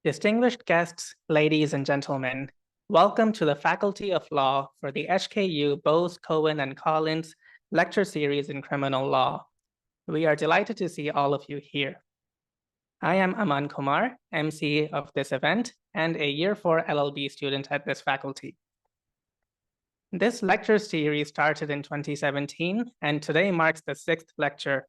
Distinguished guests, ladies and gentlemen, welcome to the Faculty of Law for the HKU-Boase, Cohen, and Collins lecture series in criminal law. We are delighted to see all of you here. I am Aman Kumar, MC of this event, and a Year 4 LLB student at this faculty. This lecture series started in 2017, and today marks the 6th lecture.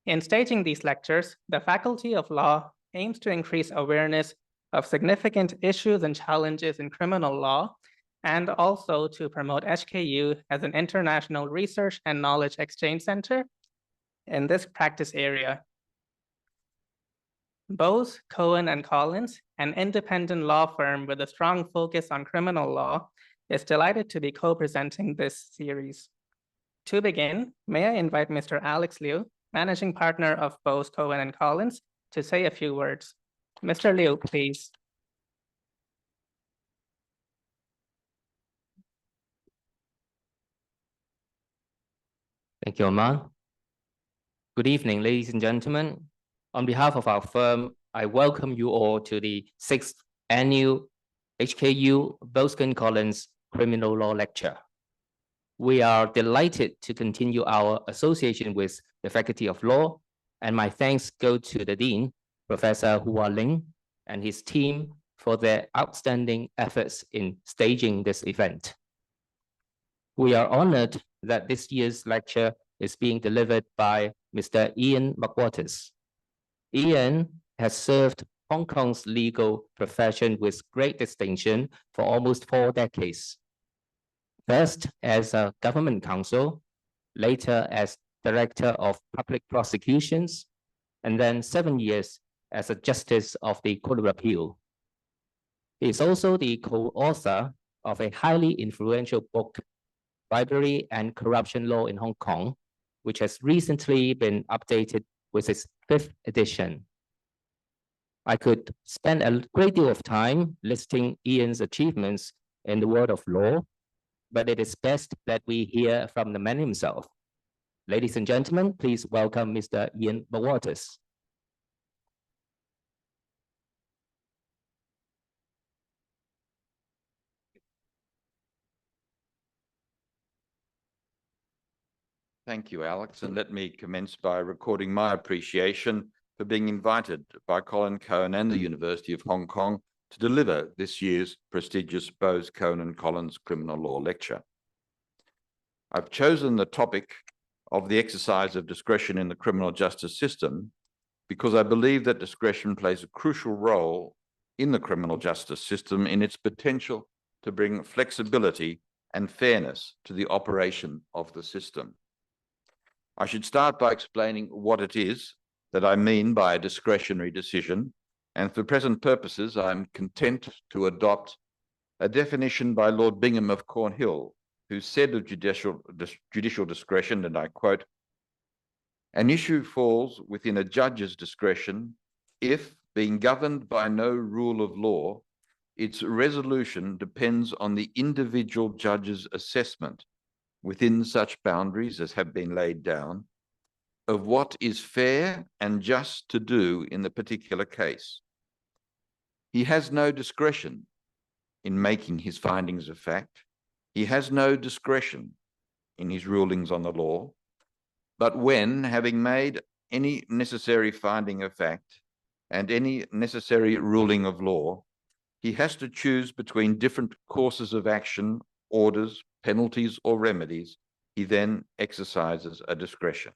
In staging these lectures, the Faculty of Law aims to increase awareness of significant issues and challenges in criminal law, and also to promote HKU as an international research and knowledge exchange center in this practice area. Boase, Cohen, and Collins, an independent law firm with a strong focus on criminal law, is delighted to be co-presenting this series. To begin, may I invite Mr. Alex Liu, Managing Partner of Boase, Cohen, and Collins, to say a few words. Mr. Liu, please. Thank you, Aman. Good evening, ladies and gentlemen. On behalf of our firm, I welcome you all to the 6th annual HKU-Boase Collins Criminal Law Lecture. We are delighted to continue our association with the Faculty of Law, and my thanks go to the Dean, Professor Hua Ling, and his team for their outstanding efforts in staging this event. We are honored that this year's lecture is being delivered by Mr. Ian McWalters. Ian has served Hong Kong's legal profession with great distinction for almost 4 decades. First as a government counsel, later as Director of Public Prosecutions, and then 7 years as a Justice of the Court of Appeal. He is also the co-author of a highly influential book, Bribery and Corruption Law in Hong Kong, which has recently been updated with its 5th edition. I could spend a great deal of time listing Ian's achievements in the world of law, but it is best that we hear from the man himself. Ladies and gentlemen, please welcome Mr. Ian McWalters. Thank you, Alex, and let me commence by recording my appreciation for being invited by Colin Cohen and the University of Hong Kong to deliver this year's prestigious Boase, Cohen and Collins Criminal Law Lecture. I've chosen the topic of the exercise of discretion in the criminal justice system because I believe that discretion plays a crucial role in the criminal justice system in its potential to bring flexibility and fairness to the operation of the system. I should start by explaining what it is that I mean by a discretionary decision, and for present purposes, I'm content to adopt a definition by Lord Bingham of Cornhill, who said of judicial discretion, and I quote, "An issue falls within a judge's discretion if, being governed by no rule of law, its resolution depends on the individual judge's assessment, within such boundaries as have been laid down, of what is fair and just to do in the particular case. He has no discretion in making his findings of fact. He has no discretion in his rulings on the law, but when, having made any necessary finding of fact and any necessary ruling of law, he has to choose between different courses of action, orders, penalties, or remedies, he then exercises a discretion.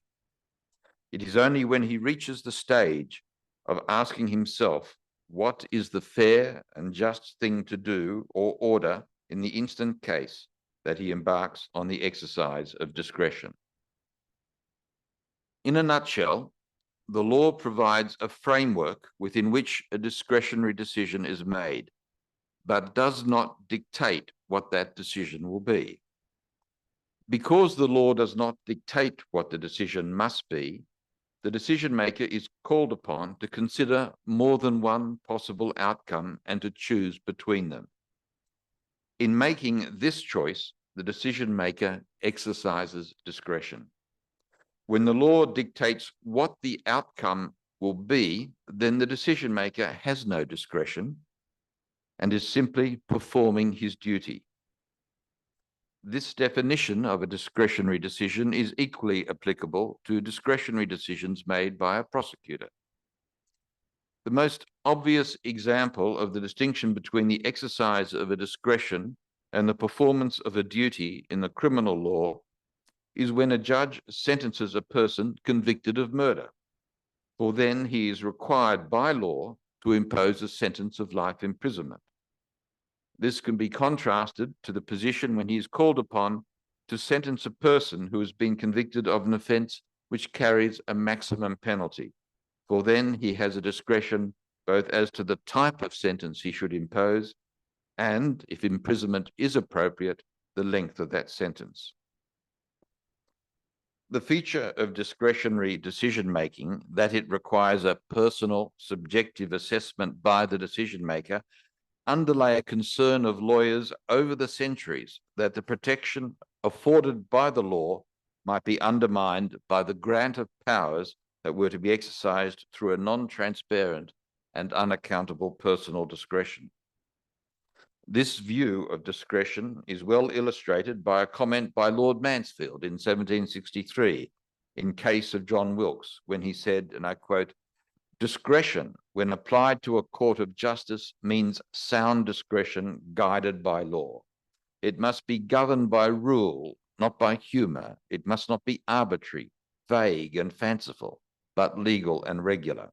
It is only when he reaches the stage of asking himself what is the fair and just thing to do or order in the instant case that he embarks on the exercise of discretion. In a nutshell, the law provides a framework within which a discretionary decision is made, but does not dictate what that decision will be. Because the law does not dictate what the decision must be, the decision maker is called upon to consider more than one possible outcome and to choose between them. In making this choice, the decision maker exercises discretion. When the law dictates what the outcome will be, then the decision maker has no discretion and is simply performing his duty. This definition of a discretionary decision is equally applicable to discretionary decisions made by a prosecutor. The most obvious example of the distinction between the exercise of a discretion and the performance of a duty in the criminal law is when a judge sentences a person convicted of murder, for then he is required by law to impose a sentence of life imprisonment. This can be contrasted to the position when he is called upon to sentence a person who has been convicted of an offence which carries a maximum penalty, for then he has a discretion both as to the type of sentence he should impose and, if imprisonment is appropriate, the length of that sentence. The feature of discretionary decision-making, that it requires a personal, subjective assessment by the decision-maker, underlay a concern of lawyers over the centuries that the protection afforded by the law might be undermined by the grant of powers that were to be exercised through a non-transparent and unaccountable personal discretion. This view of discretion is well illustrated by a comment by Lord Mansfield in 1763 in case of John Wilkes, when he said, and I quote, "Discretion, when applied to a court of justice, means sound discretion guided by law. It must be governed by rule, not by humour. It must not be arbitrary, vague and fanciful, but legal and regular."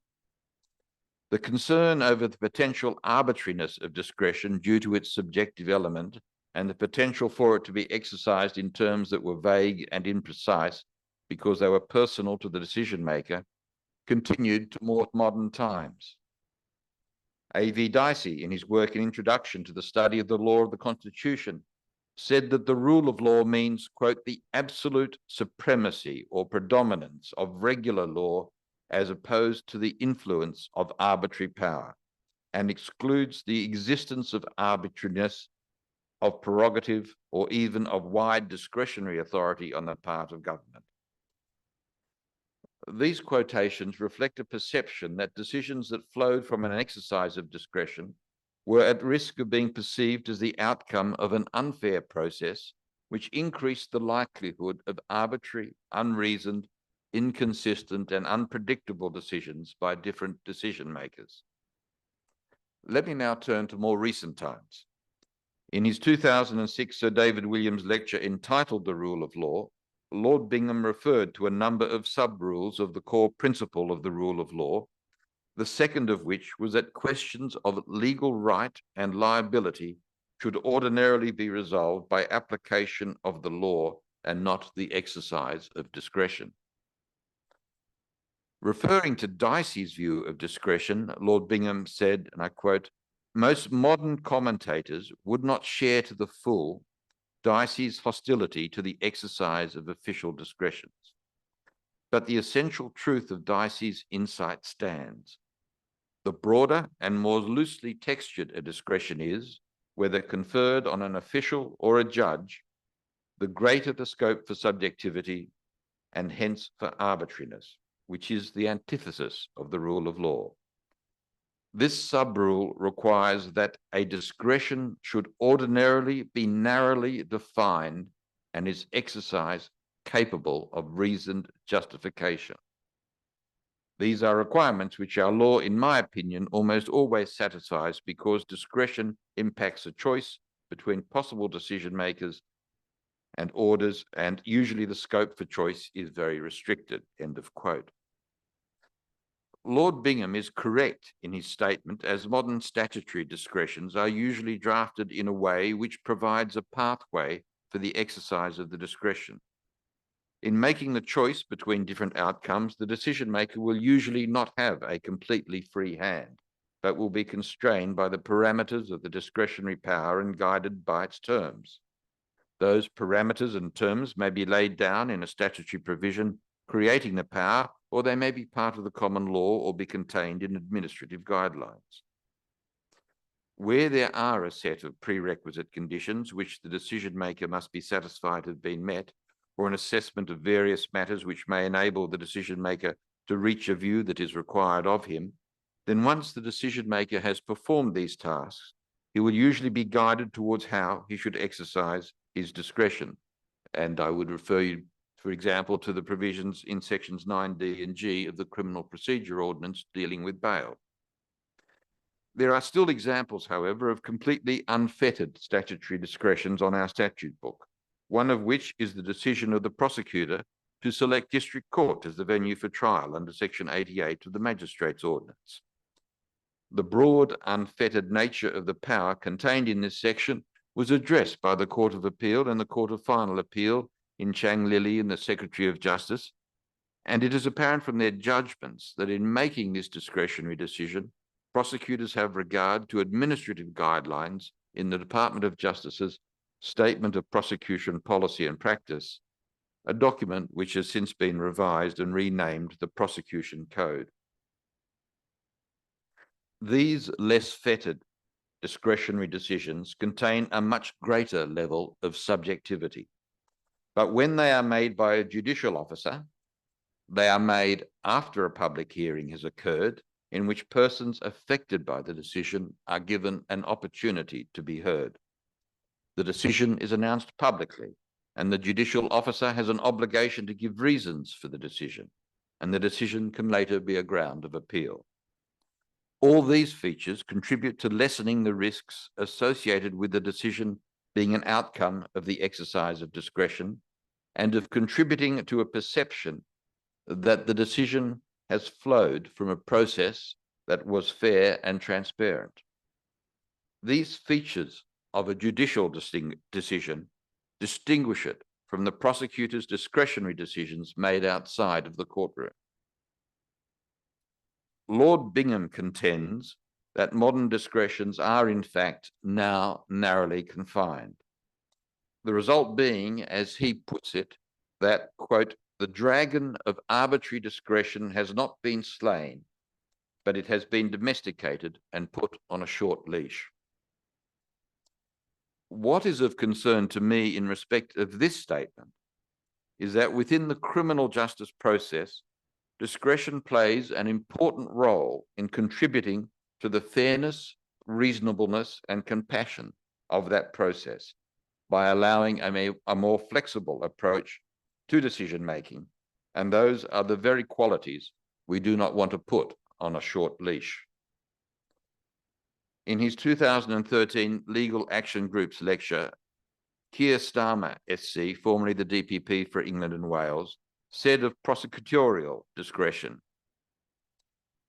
The concern over the potential arbitrariness of discretion due to its subjective element and the potential for it to be exercised in terms that were vague and imprecise because they were personal to the decision maker continued to more modern times. A.V. Dicey, in his work in Introduction to the Study of the Law of the Constitution, said that the rule of law means, quote, "the absolute supremacy or predominance of regular law as opposed to the influence of arbitrary power, and excludes the existence of arbitrariness, of prerogative, or even of wide discretionary authority on the part of government." These quotations reflect a perception that decisions that flowed from an exercise of discretion were at risk of being perceived as the outcome of an unfair process, which increased the likelihood of arbitrary, unreasoned, inconsistent, and unpredictable decisions by different decision makers. Let me now turn to more recent times. In his 2006 Sir David Williams lecture entitled "The Rule of Law," Lord Bingham referred to a number of sub-rules of the core principle of the rule of law, the second of which was that questions of legal right and liability should ordinarily be resolved by application of the law and not the exercise of discretion. Referring to Dicey's view of discretion, Lord Bingham said, and I quote, "Most modern commentators would not share to the full Dicey's hostility to the exercise of official discretions. But the essential truth of Dicey's insight stands. The broader and more loosely textured a discretion is, whether conferred on an official or a judge, the greater the scope for subjectivity and hence for arbitrariness, which is the antithesis of the rule of law. This sub-rule requires that a discretion should ordinarily be narrowly defined and is exercise capable of reasoned justification. These are requirements which our law, in my opinion, almost always satisfies because discretion impacts a choice between possible decision makers and orders, and usually the scope for choice is very restricted." End of quote. Lord Bingham is correct in his statement, as modern statutory discretions are usually drafted in a way which provides a pathway for the exercise of the discretion. In making the choice between different outcomes, the decision maker will usually not have a completely free hand, but will be constrained by the parameters of the discretionary power and guided by its terms. Those parameters and terms may be laid down in a statutory provision creating the power, or they may be part of the common law or be contained in administrative guidelines. Where there are a set of prerequisite conditions which the decision maker must be satisfied have been met, or an assessment of various matters which may enable the decision maker to reach a view that is required of him, then once the decision maker has performed these tasks, he will usually be guided towards how he should exercise his discretion. And I would refer you, for example, to the provisions in sections 9D and G of the Criminal Procedure Ordinance dealing with bail. There are still examples, however, of completely unfettered statutory discretions on our statute book, one of which is the decision of the prosecutor to select district court as the venue for trial under section 88 of the Magistrates' Ordinance. The broad, unfettered nature of the power contained in this section was addressed by the Court of Appeal and the Court of Final Appeal in Chang Lili and the Secretary of Justice, and it is apparent from their judgments that in making this discretionary decision, prosecutors have regard to administrative guidelines in the Department of Justice's Statement of Prosecution Policy and Practice, a document which has since been revised and renamed the Prosecution Code. These less fettered discretionary decisions contain a much greater level of subjectivity. But when they are made by a judicial officer, they are made after a public hearing has occurred in which persons affected by the decision are given an opportunity to be heard. The decision is announced publicly, and the judicial officer has an obligation to give reasons for the decision, and the decision can later be a ground of appeal. All these features contribute to lessening the risks associated with the decision being an outcome of the exercise of discretion and of contributing to a perception that the decision has flowed from a process that was fair and transparent. These features of a judicial decision distinguish it from the prosecutor's discretionary decisions made outside of the courtroom. Lord Bingham contends that modern discretions are in fact now narrowly confined. The result being, as he puts it, that, quote, the dragon of arbitrary discretion has not been slain, but it has been domesticated and put on a short leash. What is of concern to me in respect of this statement is that within the criminal justice process, discretion plays an important role in contributing to the fairness, reasonableness, and compassion of that process by allowing a more flexible approach to decision-making, and those are the very qualities we do not want to put on a short leash. In his 2013 Legal Action Group's lecture, Keir Starmer SC, formerly the DPP for England and Wales, said of prosecutorial discretion,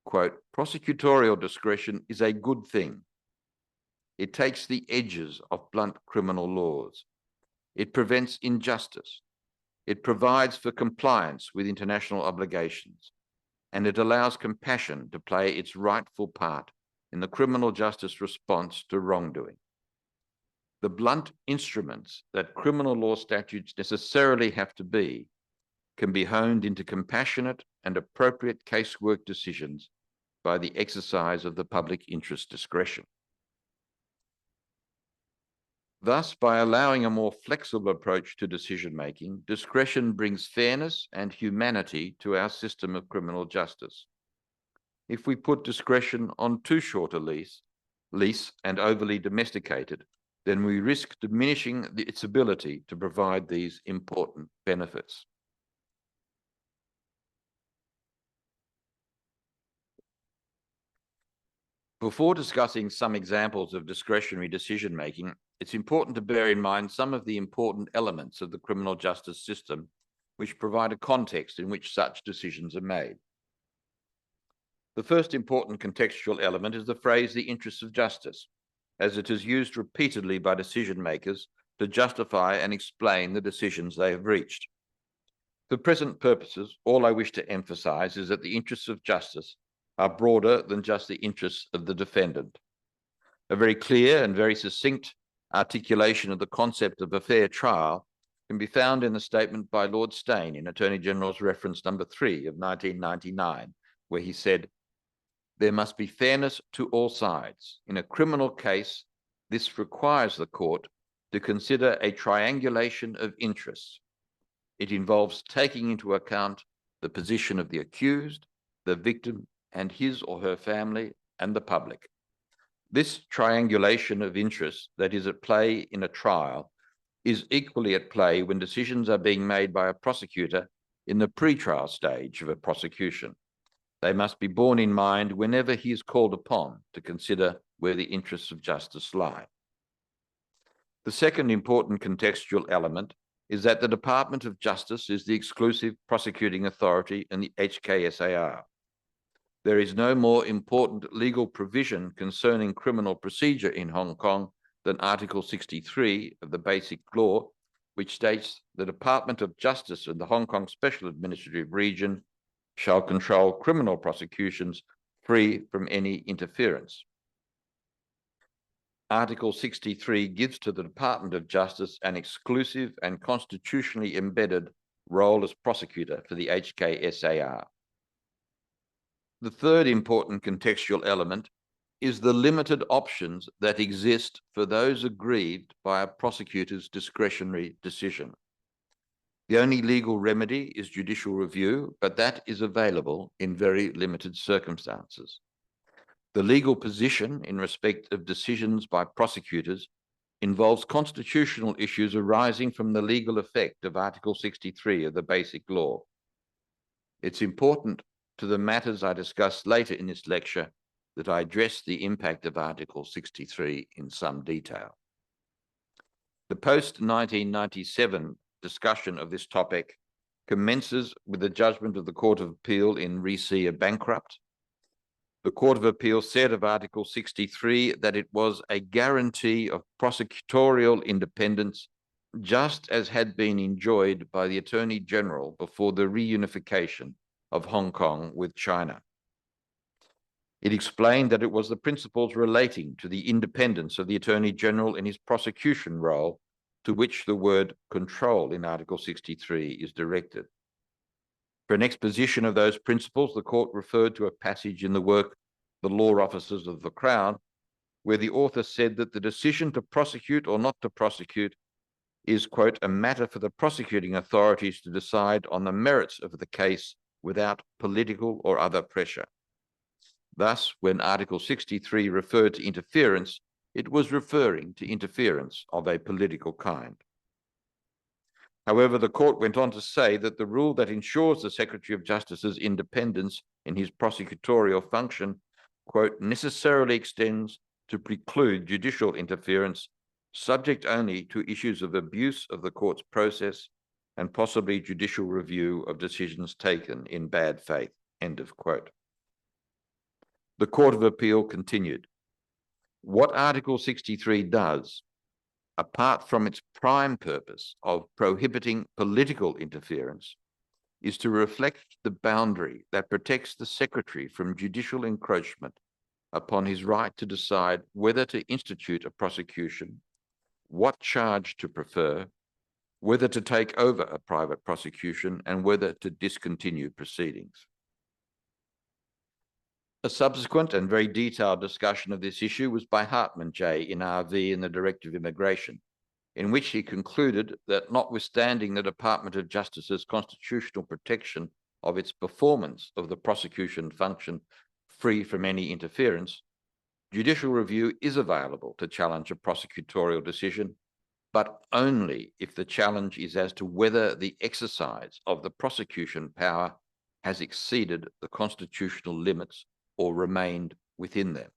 quote, prosecutorial discretion is a good thing. It takes the edges of blunt criminal laws. It prevents injustice. It provides for compliance with international obligations, and it allows compassion to play its rightful part in the criminal justice response to wrongdoing. The blunt instruments that criminal law statutes necessarily have to be can be honed into compassionate and appropriate casework decisions by the exercise of the public interest discretion. Thus, by allowing a more flexible approach to decision-making, discretion brings fairness and humanity to our system of criminal justice. If we put discretion on too short a leash and overly domesticate it, then we risk diminishing its ability to provide these important benefits. Before discussing some examples of discretionary decision-making, it's important to bear in mind some of the important elements of the criminal justice system which provide a context in which such decisions are made. The first important contextual element is the phrase the interests of justice, as it is used repeatedly by decision-makers to justify and explain the decisions they have reached. For present purposes, all I wish to emphasize is that the interests of justice are broader than just the interests of the defendant. A very clear and very succinct articulation of the concept of a fair trial can be found in the statement by Lord Steyne in Attorney General's reference number 3 of 1999, where he said, there must be fairness to all sides. In a criminal case, this requires the court to consider a triangulation of interests. It involves taking into account the position of the accused, the victim, and his or her family, and the public. This triangulation of interests that is at play in a trial is equally at play when decisions are being made by a prosecutor in the pre-trial stage of a prosecution. They must be borne in mind whenever he is called upon to consider where the interests of justice lie. The second important contextual element is that the Department of Justice is the exclusive prosecuting authority in the HKSAR. There is no more important legal provision concerning criminal procedure in Hong Kong than Article 63 of the Basic Law, which states the Department of Justice of the Hong Kong Special Administrative Region shall control criminal prosecutions free from any interference. Article 63 gives to the Department of Justice an exclusive and constitutionally embedded role as prosecutor for the HKSAR. The third important contextual element is the limited options that exist for those aggrieved by a prosecutor's discretionary decision. The only legal remedy is judicial review, but that is available in very limited circumstances. The legal position in respect of decisions by prosecutors involves constitutional issues arising from the legal effect of Article 63 of the Basic Law. It's important to the matters I discuss later in this lecture that I address the impact of Article 63 in some detail. The post-1997 discussion of this topic commences with the judgment of the Court of Appeal in Re Sia Bankrupt. The Court of Appeal said of Article 63 that it was a guarantee of prosecutorial independence, just as had been enjoyed by the Attorney General before the reunification of Hong Kong with China. It explained that it was the principles relating to the independence of the Attorney General in his prosecution role to which the word control in Article 63 is directed. For an exposition of those principles, the court referred to a passage in the work The Law Officers of the Crown, where the author said that the decision to prosecute or not to prosecute is, quote, a matter for the prosecuting authorities to decide on the merits of the case without political or other pressure. Thus, when Article 63 referred to interference, it was referring to interference of a political kind. However, the court went on to say that the rule that ensures the Secretary of Justice's independence in his prosecutorial function, quote, necessarily extends to preclude judicial interference, subject only to issues of abuse of the court's process and possibly judicial review of decisions taken in bad faith, end of quote. The Court of Appeal continued, what Article 63 does, apart from its prime purpose of prohibiting political interference, is to reflect the boundary that protects the Secretary from judicial encroachment upon his right to decide whether to institute a prosecution, what charge to prefer, whether to take over a private prosecution, and whether to discontinue proceedings. A subsequent and very detailed discussion of this issue was by Hartman J. in RV in the Directive of Immigration, in which he concluded that notwithstanding the Department of Justice's constitutional protection of its performance of the prosecution function free from any interference, judicial review is available to challenge a prosecutorial decision, but only if the challenge is as to whether the exercise of the prosecution power has exceeded the constitutional limits or remained within them.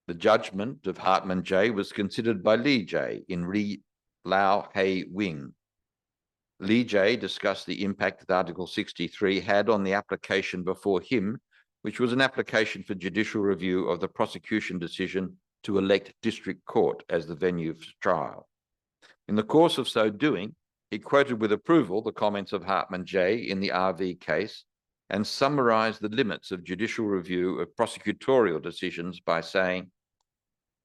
The judgment of Hartman J. was considered by Lee J. in Re Lau Hei Wing. Lee J. discussed the impact that Article 63 had on the application before him, which was an application for judicial review of the prosecution decision to elect district court as the venue for trial. In the course of so doing, he quoted with approval the comments of Hartman J. in the RV case and summarized the limits of judicial review of prosecutorial decisions by saying,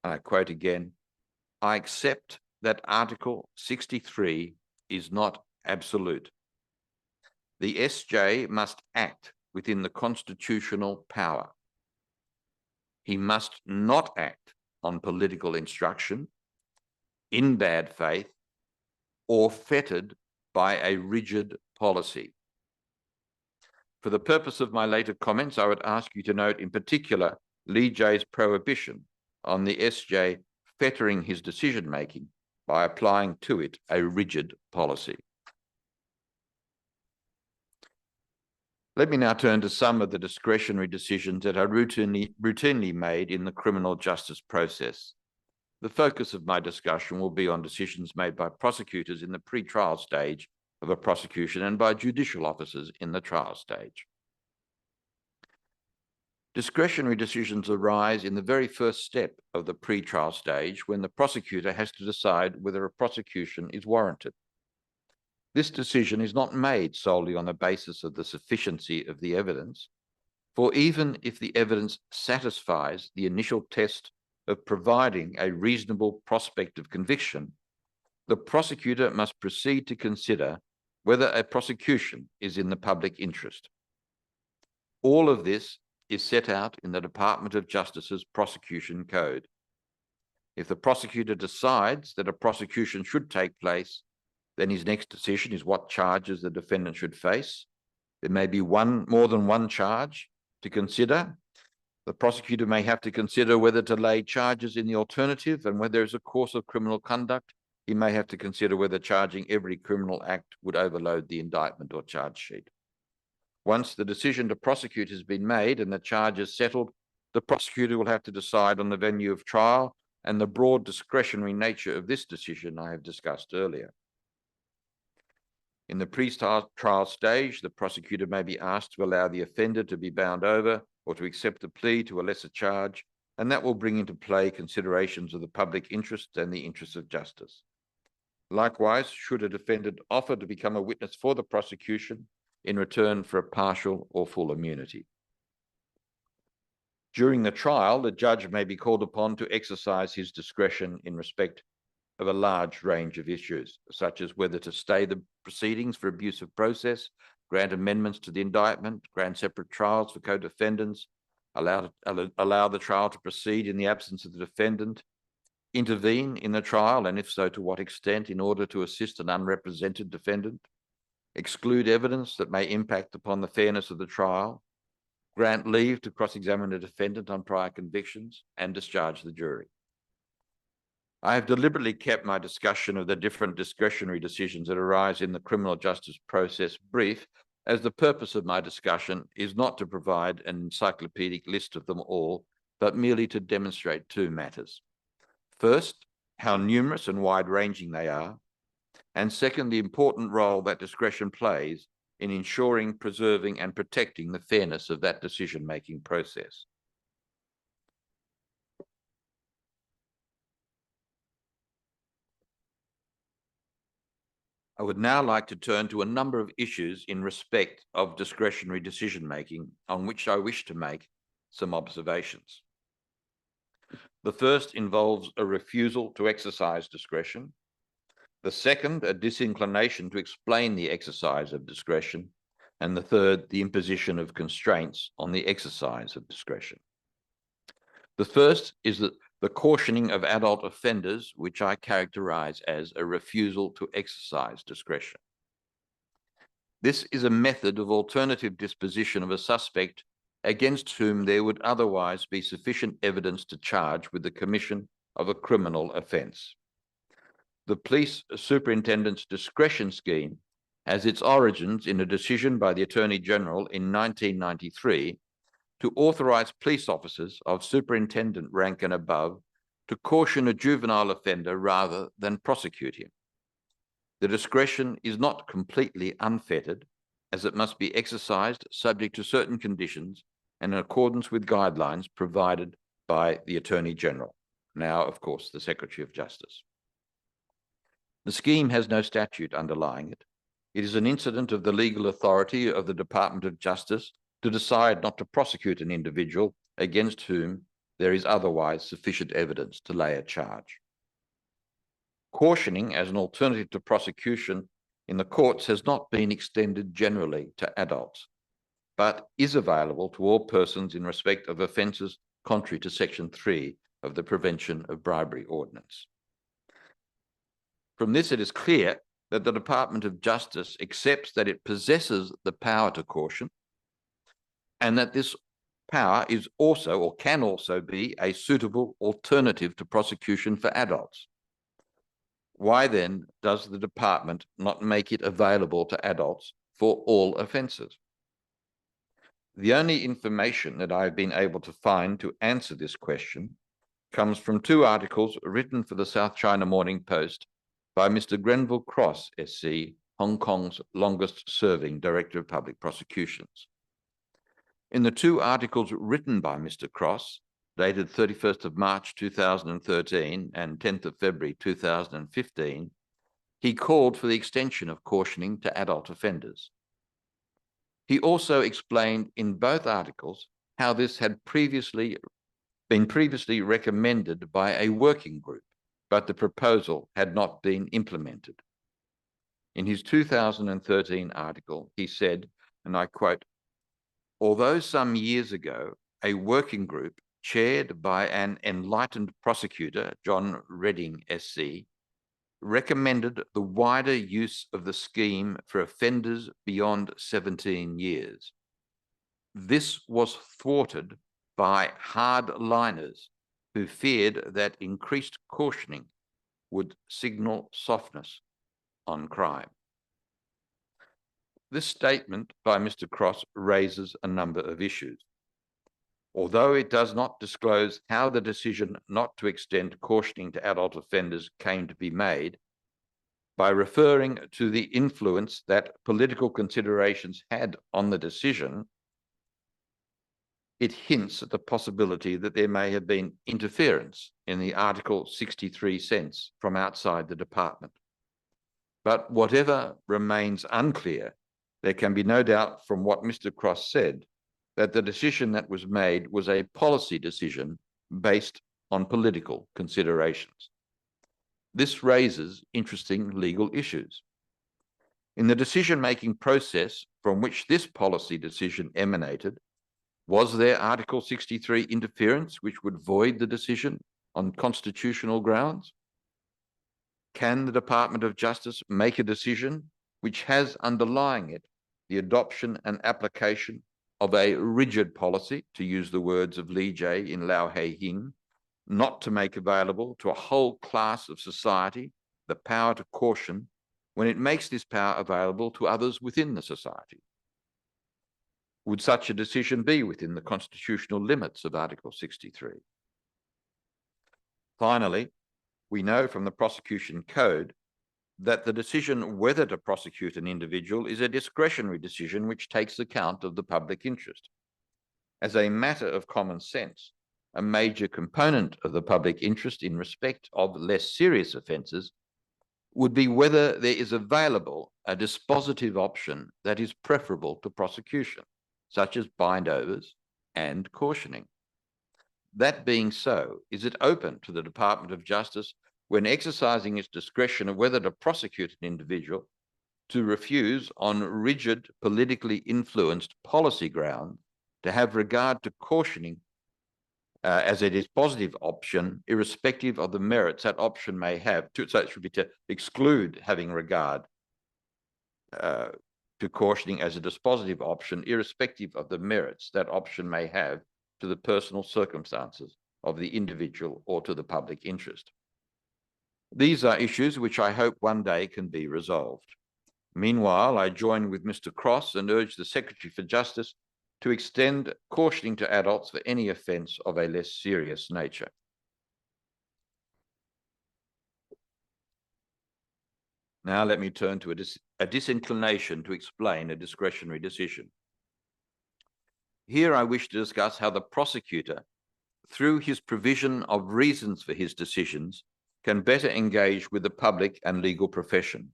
and I quote again, I accept that Article 63 is not absolute. The SJ must act within the constitutional power. He must not act on political instruction, in bad faith, or fettered by a rigid policy. For the purpose of my later comments, I would ask you to note in particular Lee J's prohibition on the SJ fettering his decision-making by applying to it a rigid policy. Let me now turn to some of the discretionary decisions that are routinely made in the criminal justice process. The focus of my discussion will be on decisions made by prosecutors in the pre-trial stage of a prosecution and by judicial officers in the trial stage. Discretionary decisions arise in the very first step of the pre-trial stage when the prosecutor has to decide whether a prosecution is warranted. This decision is not made solely on the basis of the sufficiency of the evidence, for even if the evidence satisfies the initial test of providing a reasonable prospect of conviction, the prosecutor must proceed to consider whether a prosecution is in the public interest. All of this is set out in the Department of Justice's prosecution code. If the prosecutor decides that a prosecution should take place, then his next decision is what charges the defendant should face. There may be more than one charge to consider. The prosecutor may have to consider whether to lay charges in the alternative, and where there is a course of criminal conduct, he may have to consider whether charging every criminal act would overload the indictment or charge sheet. Once the decision to prosecute has been made and the charge is settled, the prosecutor will have to decide on the venue of trial and the broad discretionary nature of this decision I have discussed earlier. In the pre-trial stage, the prosecutor may be asked to allow the offender to be bound over or to accept a plea to a lesser charge, and that will bring into play considerations of the public interest and the interests of justice. Likewise, should a defendant offer to become a witness for the prosecution in return for a partial or full immunity. During the trial, the judge may be called upon to exercise his discretion in respect of a large range of issues, such as whether to stay the proceedings for abuse of process, grant amendments to the indictment, grant separate trials for co-defendants, allow the trial to proceed in the absence of the defendant, intervene in the trial, and if so, to what extent, in order to assist an unrepresented defendant, exclude evidence that may impact upon the fairness of the trial, grant leave to cross-examine a defendant on prior convictions, and discharge the jury. I have deliberately kept my discussion of the different discretionary decisions that arise in the criminal justice process brief, as the purpose of my discussion is not to provide an encyclopedic list of them all, but merely to demonstrate two matters. First, how numerous and wide-ranging they are, and second, the important role that discretion plays in ensuring, preserving, and protecting the fairness of that decision-making process. I would now like to turn to a number of issues in respect of discretionary decision-making on which I wish to make some observations. The first involves a refusal to exercise discretion. The second, a disinclination to explain the exercise of discretion. And the third, the imposition of constraints on the exercise of discretion. The first is the cautioning of adult offenders, which I characterize as a refusal to exercise discretion. This is a method of alternative disposition of a suspect against whom there would otherwise be sufficient evidence to charge with the commission of a criminal offence. The police superintendent's discretion scheme has its origins in a decision by the Attorney General in 1993 to authorize police officers of superintendent rank and above to caution a juvenile offender rather than prosecute him. The discretion is not completely unfettered, as it must be exercised subject to certain conditions and in accordance with guidelines provided by the Attorney General, now, of course, the Secretary of Justice. The scheme has no statute underlying it. It is an incident of the legal authority of the Department of Justice to decide not to prosecute an individual against whom there is otherwise sufficient evidence to lay a charge. Cautioning as an alternative to prosecution in the courts has not been extended generally to adults, but is available to all persons in respect of offences contrary to Section 3 of the Prevention of Bribery Ordinance. From this, it is clear that the Department of Justice accepts that it possesses the power to caution and that this power is also or can also be a suitable alternative to prosecution for adults. Why then does the department not make it available to adults for all offences? The only information that I've been able to find to answer this question comes from 2 articles written for the South China Morning Post by Mr. Grenville Cross, SC, Hong Kong's longest-serving Director of Public Prosecutions. In the 2 articles written by Mr. Cross, dated 31st of March 2013 and 10th of February 2015, he called for the extension of cautioning to adult offenders. He also explained in both articles how this had been previously recommended by a working group, but the proposal had not been implemented. In his 2013 article, he said, and I quote, "Although some years ago, a working group chaired by an enlightened prosecutor, John Redding, SC, recommended the wider use of the scheme for offenders beyond 17 years. This was thwarted by hardliners who feared that increased cautioning would signal softness on crime." This statement by Mr. Cross raises a number of issues. Although it does not disclose how the decision not to extend cautioning to adult offenders came to be made, by referring to the influence that political considerations had on the decision, it hints at the possibility that there may have been interference in the Article 63 sense from outside the department. But whatever remains unclear, there can be no doubt from what Mr. Cross said that the decision that was made was a policy decision based on political considerations. This raises interesting legal issues. In the decision-making process from which this policy decision emanated, was there Article 63 interference which would void the decision on constitutional grounds? Can the Department of Justice make a decision which has underlying it the adoption and application of a rigid policy, to use the words of Li Jie in Lao Hei Hing, not to make available to a whole class of society the power to caution when it makes this power available to others within the society? Would such a decision be within the constitutional limits of Article 63? Finally, we know from the prosecution code that the decision whether to prosecute an individual is a discretionary decision which takes account of the public interest. As a matter of common sense, a major component of the public interest in respect of less serious offences would be whether there is available a dispositive option that is preferable to prosecution, such as bindovers and cautioning. That being so, is it open to the Department of Justice, when exercising its discretion of whether to prosecute an individual, to refuse on rigid, politically influenced policy grounds to have regard to cautioning as a dispositive option, irrespective of the merits that option may have? So it should be to exclude having regard to cautioning as a dispositive option, irrespective of the merits that option may have to the personal circumstances of the individual or to the public interest. These are issues which I hope one day can be resolved. Meanwhile, I join with Mr. Cross and urge the Secretary for Justice to extend cautioning to adults for any offence of a less serious nature. Now let me turn to a disinclination to explain a discretionary decision. Here I wish to discuss how the prosecutor, through his provision of reasons for his decisions, can better engage with the public and legal profession.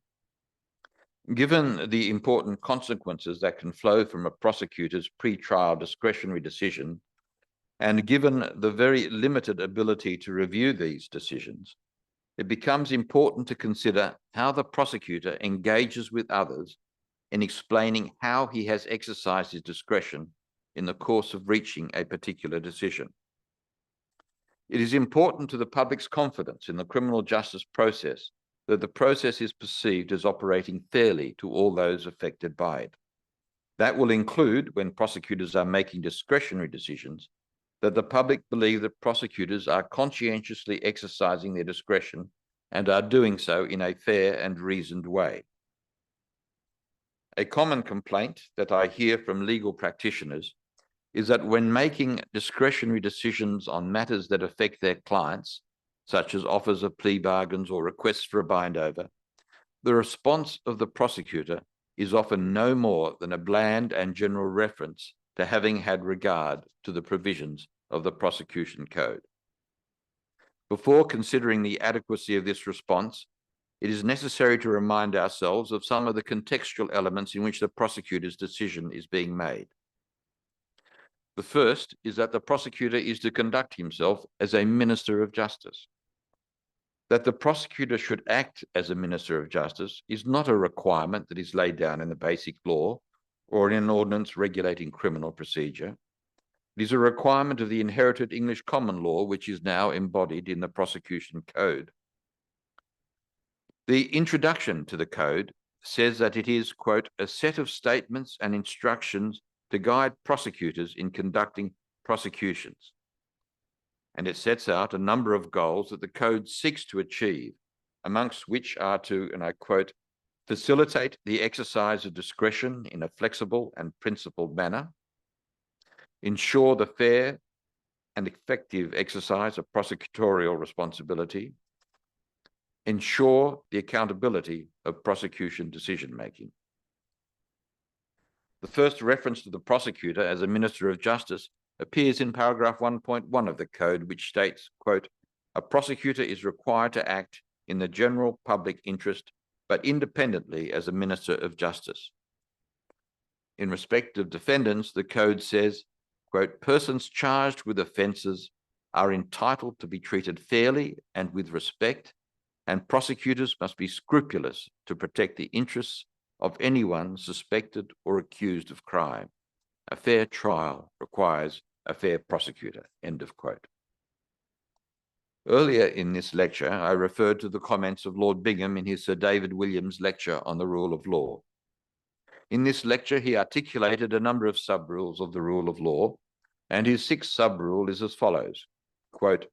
Given the important consequences that can flow from a prosecutor's pre-trial discretionary decision, and given the very limited ability to review these decisions, it becomes important to consider how the prosecutor engages with others in explaining how he has exercised his discretion in the course of reaching a particular decision. It is important to the public's confidence in the criminal justice process that the process is perceived as operating fairly to all those affected by it. That will include, when prosecutors are making discretionary decisions, that the public believe that prosecutors are conscientiously exercising their discretion and are doing so in a fair and reasoned way. A common complaint that I hear from legal practitioners is that when making discretionary decisions on matters that affect their clients, such as offers of plea bargains or requests for a bind-over, the response of the prosecutor is often no more than a bland and general reference to having had regard to the provisions of the prosecution code. Before considering the adequacy of this response, it is necessary to remind ourselves of some of the contextual elements in which the prosecutor's decision is being made. The first is that the prosecutor is to conduct himself as a minister of justice. That the prosecutor should act as a minister of justice is not a requirement that is laid down in the basic law or in an ordinance regulating criminal procedure. It is a requirement of the inherited English common law, which is now embodied in the prosecution code. The introduction to the code says that it is, quote, a set of statements and instructions to guide prosecutors in conducting prosecutions. And it sets out a number of goals that the code seeks to achieve, amongst which are to, and I quote, facilitate the exercise of discretion in a flexible and principled manner, ensure the fair and effective exercise of prosecutorial responsibility, ensure the accountability of prosecution decision-making. The first reference to the prosecutor as a minister of justice appears in paragraph 1.1 of the code, which states, quote, a prosecutor is required to act in the general public interest, but independently as a minister of justice. In respect of defendants, the code says, quote, persons charged with offences are entitled to be treated fairly and with respect, and prosecutors must be scrupulous to protect the interests of anyone suspected or accused of crime. A fair trial requires a fair prosecutor, end of quote. Earlier in this lecture, I referred to the comments of Lord Bingham in his Sir David Williams lecture on the rule of law. In this lecture, he articulated a number of sub-rules of the rule of law, and his sixth sub-rule is as follows, quote,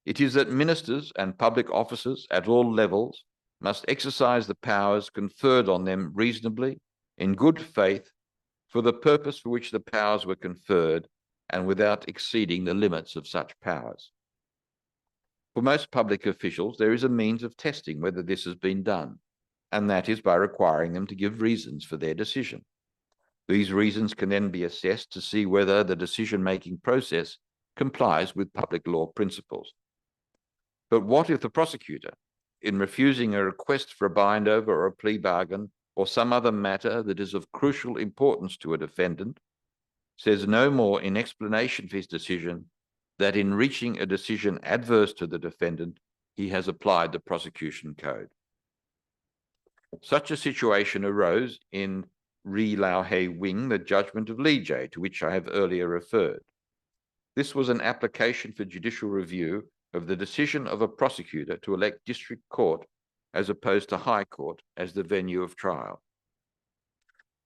it is that ministers and public officers at all levels must exercise the powers conferred on them reasonably, in good faith, for the purpose for which the powers were conferred, and without exceeding the limits of such powers. For most public officials, there is a means of testing whether this has been done, and that is by requiring them to give reasons for their decision. These reasons can then be assessed to see whether the decision-making process complies with public law principles. But what if the prosecutor, in refusing a request for a bind-over or a plea bargain or some other matter that is of crucial importance to a defendant, says no more in explanation for his decision that in reaching a decision adverse to the defendant, he has applied the prosecution code? Such a situation arose in Re Lao Hei Wing, the judgment of Lee J, to which I have earlier referred. This was an application for judicial review of the decision of a prosecutor to elect district court as opposed to high court as the venue of trial.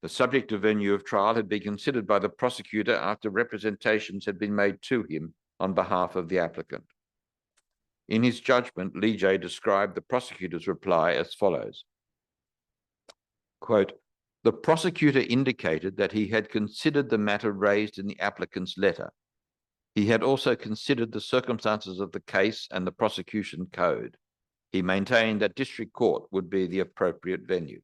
The subject of venue of trial had been considered by the prosecutor after representations had been made to him on behalf of the applicant. In his judgment, Lee J described the prosecutor's reply as follows, quote, the prosecutor indicated that he had considered the matter raised in the applicant's letter. He had also considered the circumstances of the case and the prosecution code. He maintained that district court would be the appropriate venue.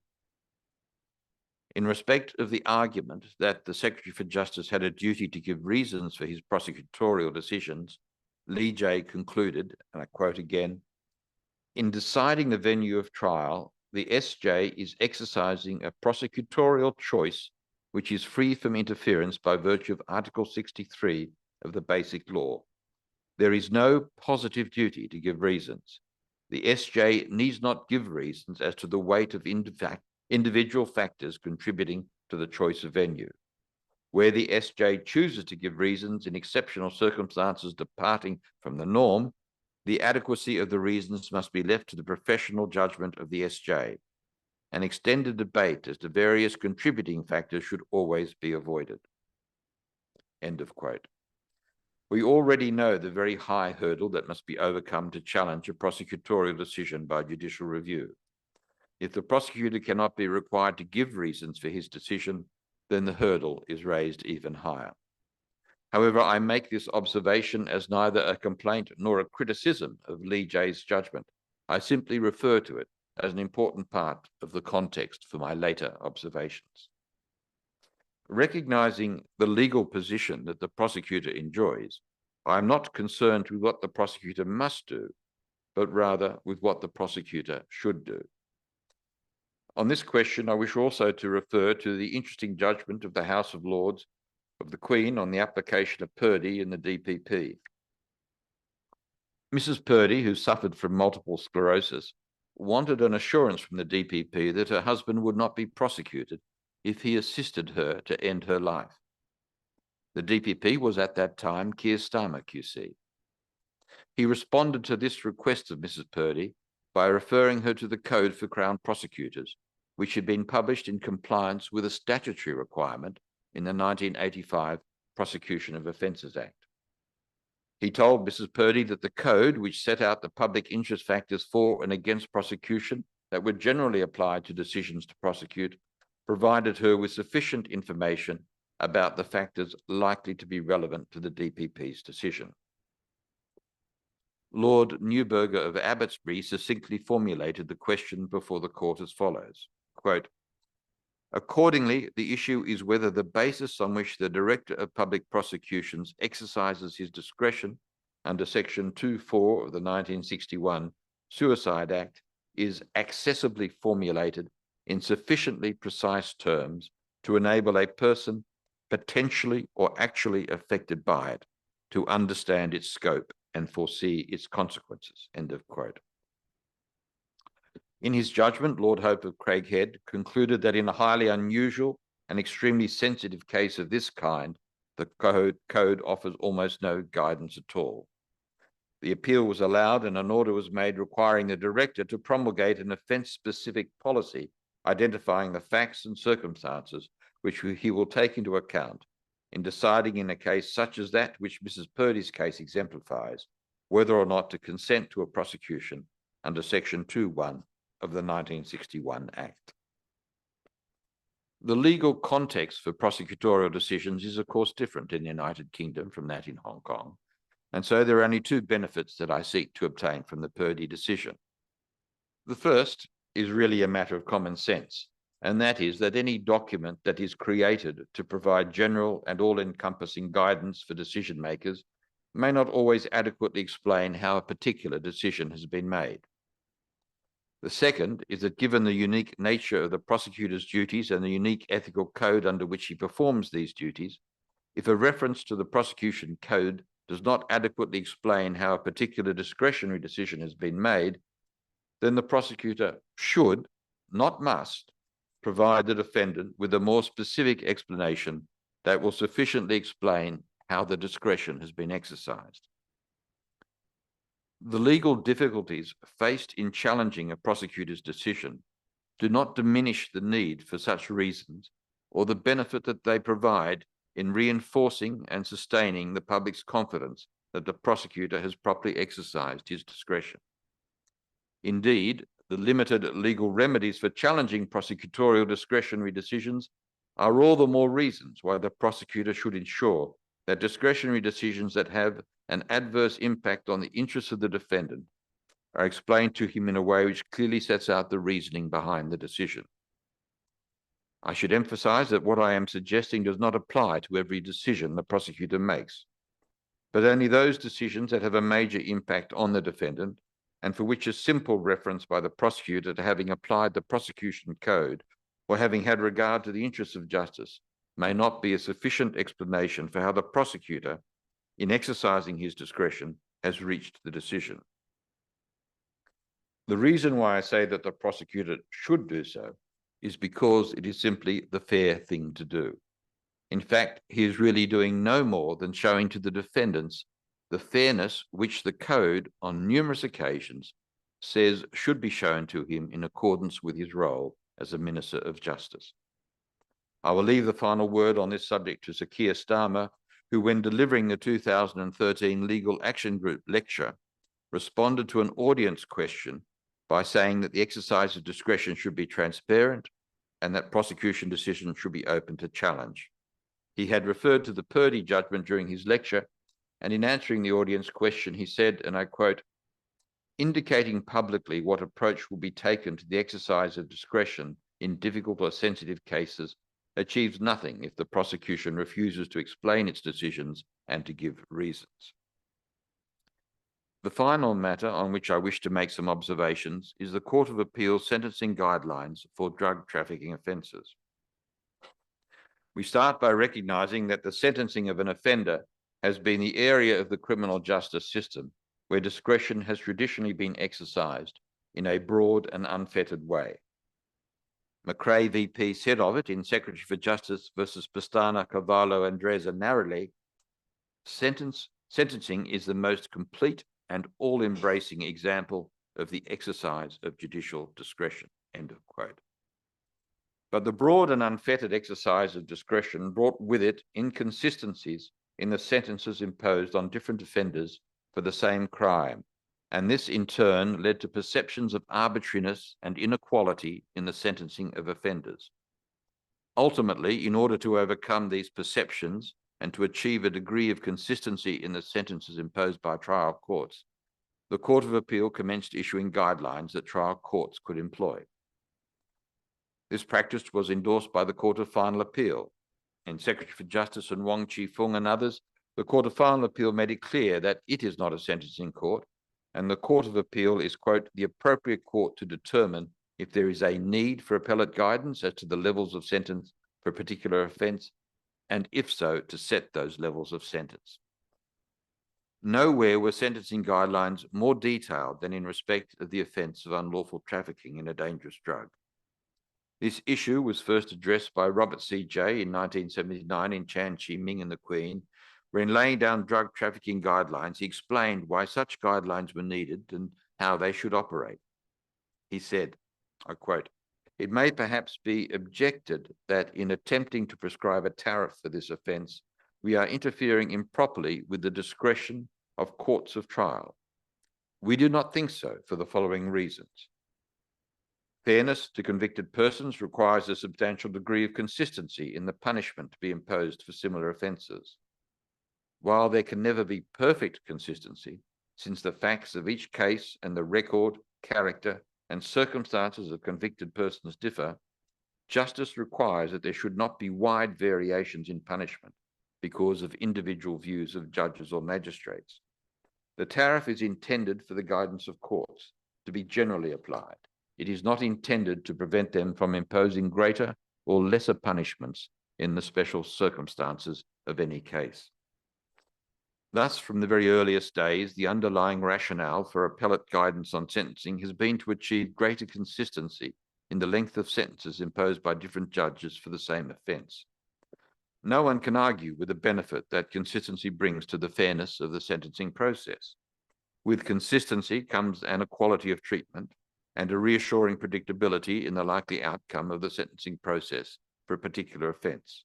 In respect of the argument that the Secretary for Justice had a duty to give reasons for his prosecutorial decisions, Lee J concluded, and I quote again, in deciding the venue of trial, the SJ is exercising a prosecutorial choice which is free from interference by virtue of Article 63 of the Basic Law. There is no positive duty to give reasons. The SJ needs not give reasons as to the weight of individual factors contributing to the choice of venue. Where the SJ chooses to give reasons in exceptional circumstances departing from the norm, the adequacy of the reasons must be left to the professional judgment of the SJ. An extended debate as to various contributing factors should always be avoided. End of quote. We already know the very high hurdle that must be overcome to challenge a prosecutorial decision by judicial review. If the prosecutor cannot be required to give reasons for his decision, then the hurdle is raised even higher. However, I make this observation as neither a complaint nor a criticism of Lee Jay's judgment. I simply refer to it as an important part of the context for my later observations. Recognizing the legal position that the prosecutor enjoys, I am not concerned with what the prosecutor must do, but rather with what the prosecutor should do. On this question, I wish also to refer to the interesting judgment of the House of Lords of the Queen on the application of Purdy in the DPP. Mrs. Purdy, who suffered from multiple sclerosis, wanted an assurance from the DPP that her husband would not be prosecuted if he assisted her to end her life. The DPP was at that time Keir Starmer QC. He responded to this request of Mrs. Purdy by referring her to the Code for Crown Prosecutors, which had been published in compliance with a statutory requirement in the 1985 Prosecution of Offences Act. He told Mrs. Purdy that the code, which set out the public interest factors for and against prosecution that were generally applied to decisions to prosecute, provided her with sufficient information about the factors likely to be relevant to the DPP's decision. Lord Newburger of Abbotsbury succinctly formulated the question before the court as follows, quote, "Accordingly, the issue is whether the basis on which the Director of Public Prosecutions exercises his discretion under Section 2(4) of the 1961 Suicide Act is accessibly formulated in sufficiently precise terms to enable a person potentially or actually affected by it to understand its scope and foresee its consequences." End of quote. In his judgment, Lord Hope of Craighead concluded that in a highly unusual and extremely sensitive case of this kind, the code offers almost no guidance at all. The appeal was allowed and an order was made requiring the director to promulgate an offence-specific policy identifying the facts and circumstances which he will take into account in deciding in a case such as that which Mrs. Purdy's case exemplifies, whether or not to consent to a prosecution under Section 2(1) of the 1961 Act. The legal context for prosecutorial decisions is, of course, different in the United Kingdom from that in Hong Kong, and so there are only two benefits that I seek to obtain from the Purdy decision. The first is really a matter of common sense, and that is that any document that is created to provide general and all-encompassing guidance for decision makers may not always adequately explain how a particular decision has been made. The second is that given the unique nature of the prosecutor's duties and the unique ethical code under which he performs these duties, if a reference to the prosecution code does not adequately explain how a particular discretionary decision has been made, then the prosecutor should, not must, provide the defendant with a more specific explanation that will sufficiently explain how the discretion has been exercised. The legal difficulties faced in challenging a prosecutor's decision do not diminish the need for such reasons or the benefit that they provide in reinforcing and sustaining the public's confidence that the prosecutor has properly exercised his discretion. Indeed, the limited legal remedies for challenging prosecutorial discretionary decisions are all the more reasons why the prosecutor should ensure that discretionary decisions that have an adverse impact on the interests of the defendant are explained to him in a way which clearly sets out the reasoning behind the decision. I should emphasize that what I am suggesting does not apply to every decision the prosecutor makes, but only those decisions that have a major impact on the defendant and for which a simple reference by the prosecutor to having applied the prosecution code or having had regard to the interests of justice may not be a sufficient explanation for how the prosecutor, in exercising his discretion, has reached the decision. The reason why I say that the prosecutor should do so is because it is simply the fair thing to do. In fact, he is really doing no more than showing to the defendants the fairness which the code on numerous occasions says should be shown to him in accordance with his role as a Minister of Justice. I will leave the final word on this subject to Sir Keir Starmer, who, when delivering the 2013 Legal Action Group lecture, responded to an audience question by saying that the exercise of discretion should be transparent and that prosecution decisions should be open to challenge. He had referred to the Purdy judgment during his lecture, and in answering the audience question, he said, and I quote, "Indicating publicly what approach will be taken to the exercise of discretion in difficult or sensitive cases achieves nothing if the prosecution refuses to explain its decisions and to give reasons." The final matter on which I wish to make some observations is the Court of Appeal sentencing guidelines for drug trafficking offences. We start by recognising that the sentencing of an offender has been the area of the criminal justice system where discretion has traditionally been exercised in a broad and unfettered way. McRae VP said of it in Secretary for Justice versus Pastana, Cavallo, Andreza Narrowly, sentencing is the most complete and all-embracing example of the exercise of judicial discretion, end of quote. But the broad and unfettered exercise of discretion brought with it inconsistencies in the sentences imposed on different offenders for the same crime, and this in turn led to perceptions of arbitrariness and inequality in the sentencing of offenders. Ultimately, in order to overcome these perceptions and to achieve a degree of consistency in the sentences imposed by trial courts, the Court of Appeal commenced issuing guidelines that trial courts could employ. This practice was endorsed by the Court of Final Appeal. In Secretary for Justice and Wong Chi-Fung and others, the Court of Final Appeal made it clear that it is not a sentencing court, and the Court of Appeal is, quote, "the appropriate court to determine if there is a need for appellate guidance as to the levels of sentence for a particular offence, and if so, to set those levels of sentence." Nowhere were sentencing guidelines more detailed than in respect of the offence of unlawful trafficking in a dangerous drug. This issue was first addressed by Robert C.J. in 1979 in Chan Chi Ming and the Queen, where in laying down drug trafficking guidelines, he explained why such guidelines were needed and how they should operate. He said, I quote, "It may perhaps be objected that in attempting to prescribe a tariff for this offence, we are interfering improperly with the discretion of courts of trial. We do not think so for the following reasons. Fairness to convicted persons requires a substantial degree of consistency in the punishment to be imposed for similar offences. While there can never be perfect consistency, since the facts of each case and the record, character, and circumstances of convicted persons differ, justice requires that there should not be wide variations in punishment because of individual views of judges or magistrates. The tariff is intended for the guidance of courts to be generally applied. It is not intended to prevent them from imposing greater or lesser punishments in the special circumstances of any case. Thus, from the very earliest days, the underlying rationale for appellate guidance on sentencing has been to achieve greater consistency in the length of sentences imposed by different judges for the same offence. No one can argue with the benefit that consistency brings to the fairness of the sentencing process. With consistency comes an equality of treatment and a reassuring predictability in the likely outcome of the sentencing process for a particular offence.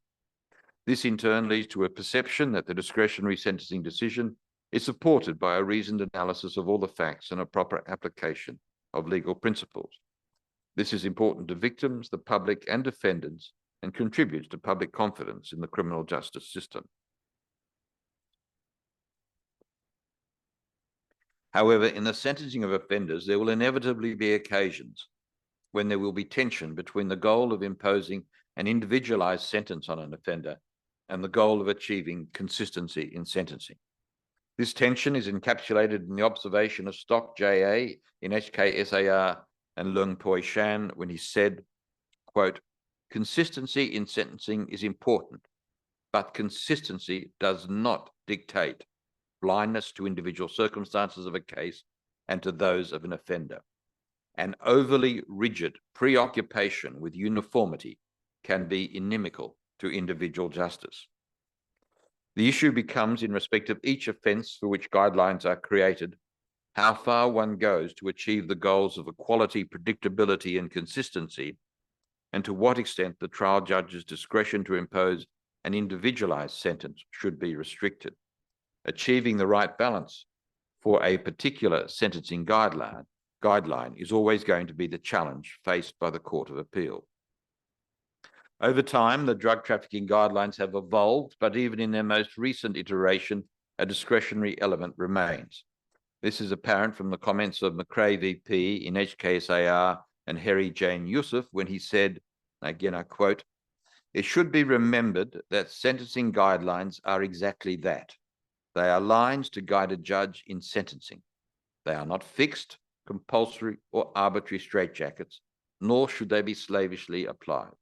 This in turn leads to a perception that the discretionary sentencing decision is supported by a reasoned analysis of all the facts and a proper application of legal principles. This is important to victims, the public, and defendants, and contributes to public confidence in the criminal justice system. However, in the sentencing of offenders, there will inevitably be occasions when there will be tension between the goal of imposing an individualized sentence on an offender and the goal of achieving consistency in sentencing. This tension is encapsulated in the observation of Stock J.A. in HKSAR and Leung Poi Shan when he said, quote, "Consistency in sentencing is important, but consistency does not dictate blindness to individual circumstances of a case and to those of an offender. An overly rigid preoccupation with uniformity can be inimical to individual justice. The issue becomes, in respect of each offence for which guidelines are created, how far one goes to achieve the goals of equality, predictability, and consistency and to what extent the trial judge's discretion to impose an individualized sentence should be restricted. Achieving the right balance for a particular sentencing guideline is always going to be the challenge faced by the Court of Appeal. Over time, the drug trafficking guidelines have evolved, but even in their most recent iteration, a discretionary element remains. This is apparent from the comments of McRae VP in HKSAR and Harry Jane Yusuf when he said, again I quote, "It should be remembered that sentencing guidelines are exactly that. They are lines to guide a judge in sentencing. They are not fixed, compulsory, or arbitrary straitjackets, nor should they be slavishly applied.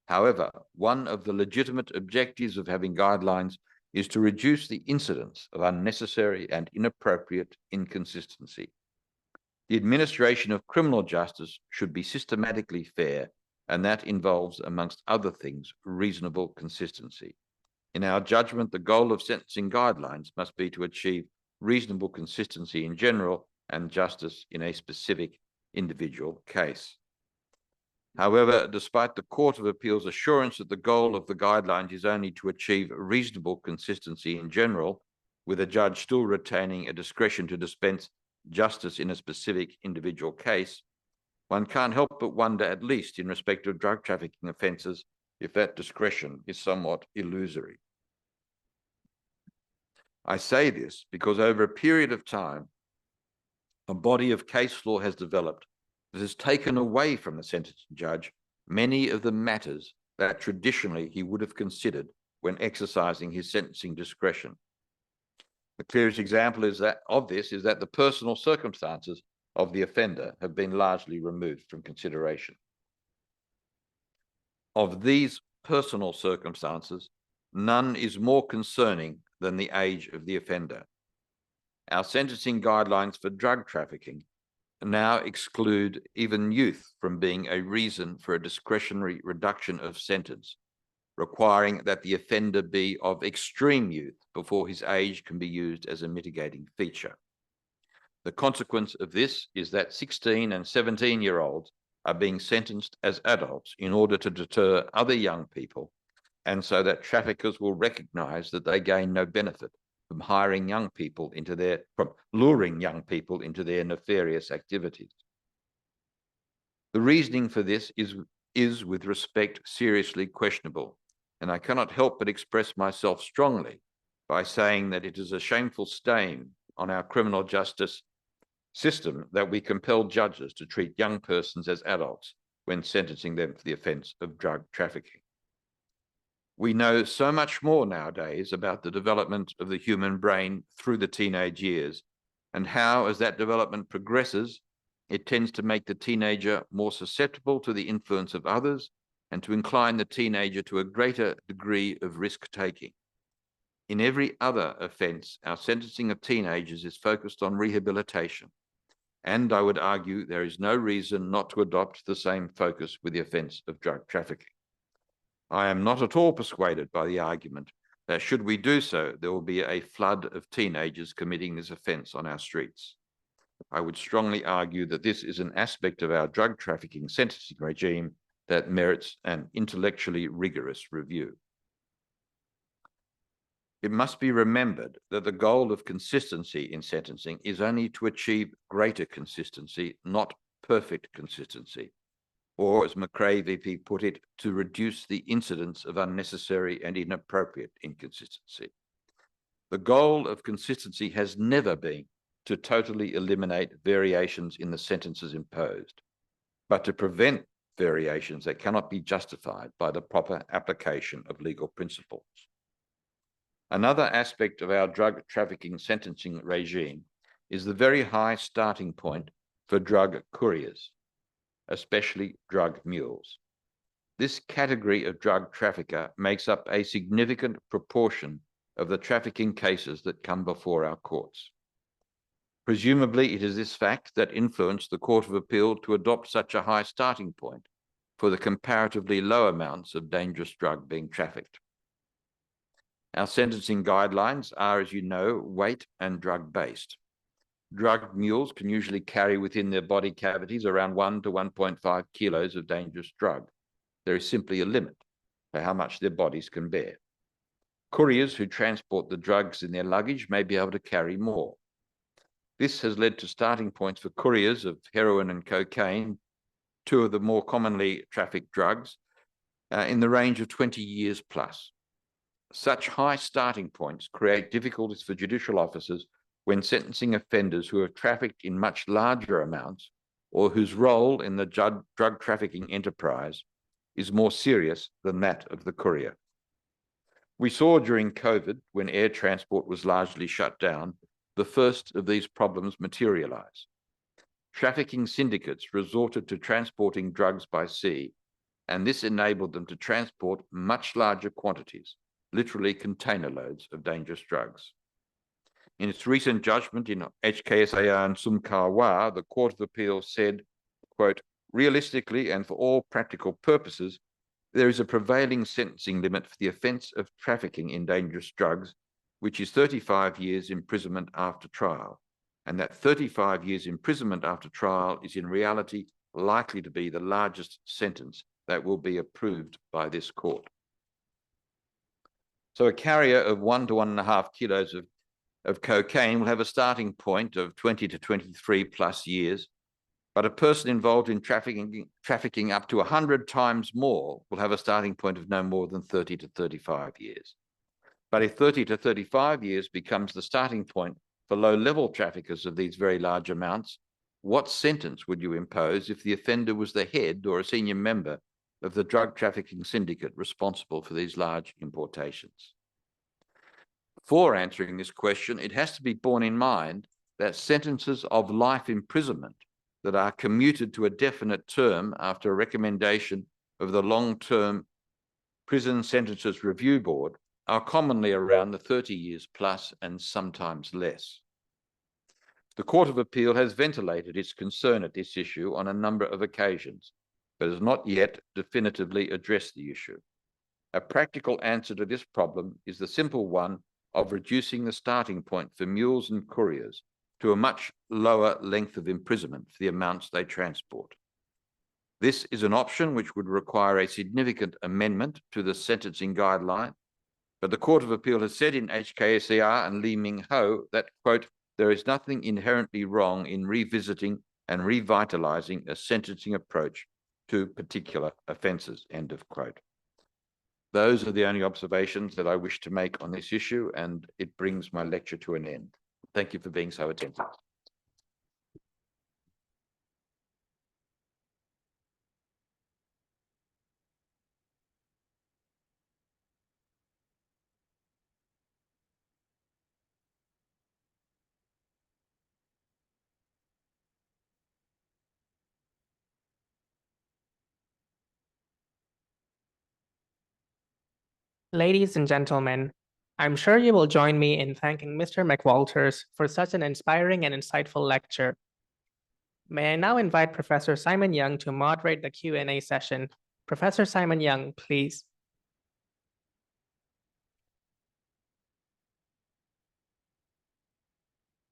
However, one of the legitimate objectives of having guidelines is to reduce the incidence of unnecessary and inappropriate inconsistency. The administration of criminal justice should be systematically fair, and that involves, amongst other things, reasonable consistency. In our judgment, the goal of sentencing guidelines must be to achieve reasonable consistency in general and justice in a specific individual case. However, despite the Court of Appeal's assurance that the goal of the guidelines is only to achieve reasonable consistency in general, with a judge still retaining a discretion to dispense justice in a specific individual case, one can't help but wonder, at least in respect of drug trafficking offences, if that discretion is somewhat illusory. I say this because over a period of time, a body of case law has developed that has taken away from the sentencing judge many of the matters that traditionally he would have considered when exercising his sentencing discretion. The clearest example of this is that the personal circumstances of the offender have been largely removed from consideration. Of these personal circumstances, none is more concerning than the age of the offender. Our sentencing guidelines for drug trafficking now exclude even youth from being a reason for a discretionary reduction of sentence, requiring that the offender be of extreme youth before his age can be used as a mitigating feature. The consequence of this is that 16 and 17-year-olds are being sentenced as adults in order to deter other young people, and so that traffickers will recognize that they gain no benefit from luring young people into their nefarious activities. The reasoning for this is with respect seriously questionable, and I cannot help but express myself strongly by saying that it is a shameful stain on our criminal justice system that we compel judges to treat young persons as adults when sentencing them for the offence of drug trafficking. We know so much more nowadays about the development of the human brain through the teenage years, and how, as that development progresses, it tends to make the teenager more susceptible to the influence of others and to incline the teenager to a greater degree of risk-taking. In every other offence, our sentencing of teenagers is focused on rehabilitation, and I would argue there is no reason not to adopt the same focus with the offence of drug trafficking. I am not at all persuaded by the argument that should we do so, there will be a flood of teenagers committing this offence on our streets. I would strongly argue that this is an aspect of our drug trafficking sentencing regime that merits an intellectually rigorous review. It must be remembered that the goal of consistency in sentencing is only to achieve greater consistency, not perfect consistency, or as McRae VP put it, to reduce the incidence of unnecessary and inappropriate inconsistency. The goal of consistency has never been to totally eliminate variations in the sentences imposed, but to prevent variations that cannot be justified by the proper application of legal principles. Another aspect of our drug trafficking sentencing regime is the very high starting point for drug couriers, especially drug mules. This category of drug trafficker makes up a significant proportion of the trafficking cases that come before our courts. Presumably, it is this fact that influenced the Court of Appeal to adopt such a high starting point for the comparatively low amounts of dangerous drug being trafficked. Our sentencing guidelines are, as you know, weight and drug-based. Drug mules can usually carry within their body cavities around 1 to 1.5 kilos of dangerous drug. There is simply a limit to how much their bodies can bear. Couriers who transport the drugs in their luggage may be able to carry more. This has led to starting points for couriers of heroin and cocaine, two of the more commonly trafficked drugs, in the range of 20 years plus. Such high starting points create difficulties for judicial officers when sentencing offenders who have trafficked in much larger amounts or whose role in the drug trafficking enterprise is more serious than that of the courier. We saw during COVID, when air transport was largely shut down, the first of these problems materialize. Trafficking syndicates resorted to transporting drugs by sea, and this enabled them to transport much larger quantities, literally container loads of dangerous drugs. In its recent judgment in HKSAR and Sumkawa, the Court of Appeal said, quote, realistically and for all practical purposes, there is a prevailing sentencing limit for the offence of trafficking in dangerous drugs, which is 35 years imprisonment after trial, and that 35 years imprisonment after trial is in reality likely to be the largest sentence that will be approved by this court. So a carrier of 1 to 1.5 kilos of cocaine will have a starting point of 20 to 23 plus years, but a person involved in trafficking up to 100 times more will have a starting point of no more than 30 to 35 years. But if 30 to 35 years becomes the starting point for low-level traffickers of these very large amounts, what sentence would you impose if the offender was the head or a senior member of the drug trafficking syndicate responsible for these large importations? For answering this question, it has to be borne in mind that sentences of life imprisonment that are commuted to a definite term after a recommendation of the Long-Term Prison Sentences Review Board are commonly around the 30 years plus and sometimes less. The Court of Appeal has ventilated its concern at this issue on a number of occasions, but has not yet definitively addressed the issue. A practical answer to this problem is the simple one of reducing the starting point for mules and couriers to a much lower length of imprisonment for the amounts they transport. This is an option which would require a significant amendment to the sentencing guideline, but the Court of Appeal has said in HKSAR and Li Ming Ho that, quote, there is nothing inherently wrong in revisiting and revitalizing a sentencing approach to particular offences, end of quote. Those are the only observations that I wish to make on this issue, and it brings my lecture to an end. Thank you for being so attentive. Ladies and gentlemen, I'm sure you will join me in thanking Mr. McWalters for such an inspiring and insightful lecture. May I now invite Professor Simon Young to moderate the Q&A session. Professor Simon Young, please.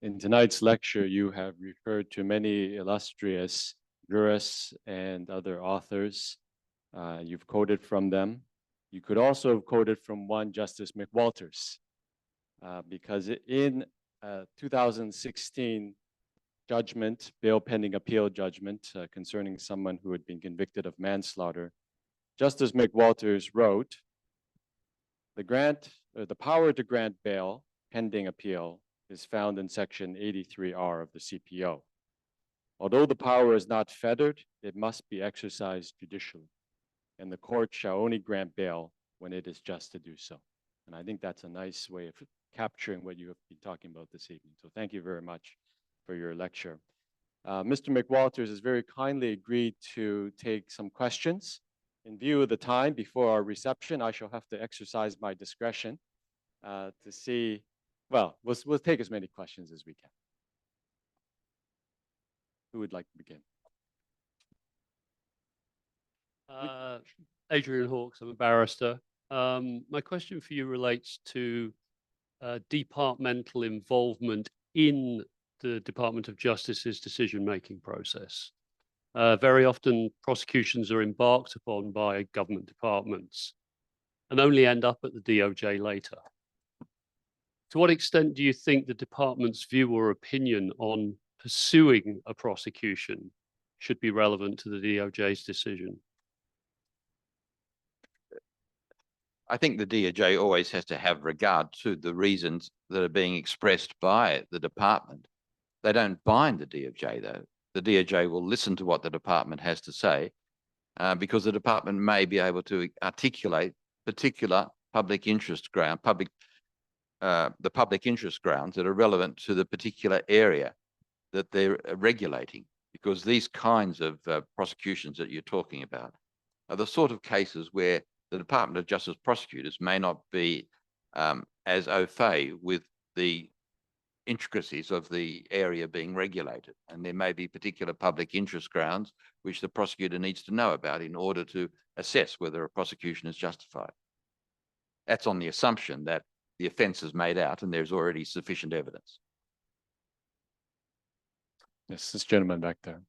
In tonight's lecture, you have referred to many illustrious jurists and other authors. You've quoted from them. You could also have quoted from one Justice McWalters, because in 2016 judgment, bail pending appeal judgment concerning someone who had been convicted of manslaughter, Justice McWalters wrote, the power to grant bail pending appeal is found in section 83R of the CPO. Although the power is not fettered, it must be exercised judicially, and the court shall only grant bail when it is just to do so. And I think that's a nice way of capturing what you have been talking about this evening. So thank you very much for your lecture. Mr. McWalters has very kindly agreed to take some questions. In view of the time before our reception, I shall have to exercise my discretion to see, well, we'll take as many questions as we can. Who would like to begin? Adrian Hawkes, I'm a barrister. My question for you relates to departmental involvement in the Department of Justice's decision-making process. Very often prosecutions are embarked upon by government departments and only end up at the DOJ later. To what extent do you think the department's view or opinion on pursuing a prosecution should be relevant to the DOJ's decision? I think the DOJ always has to have regard to the reasons that are being expressed by the department. They don't bind the DOJ, though. The DOJ will listen to what the department has to say because the department may be able to articulate particular public interest ground, the public interest grounds that are relevant to the particular area that they're regulating, because these kinds of prosecutions that you're talking about are the sort of cases where the Department of Justice prosecutors may not be as au fait with the intricacies of the area being regulated. And there may be particular public interest grounds which the prosecutor needs to know about in order to assess whether a prosecution is justified. That's on the assumption that the offence is made out and there's already sufficient evidence. Yes, this gentleman back there.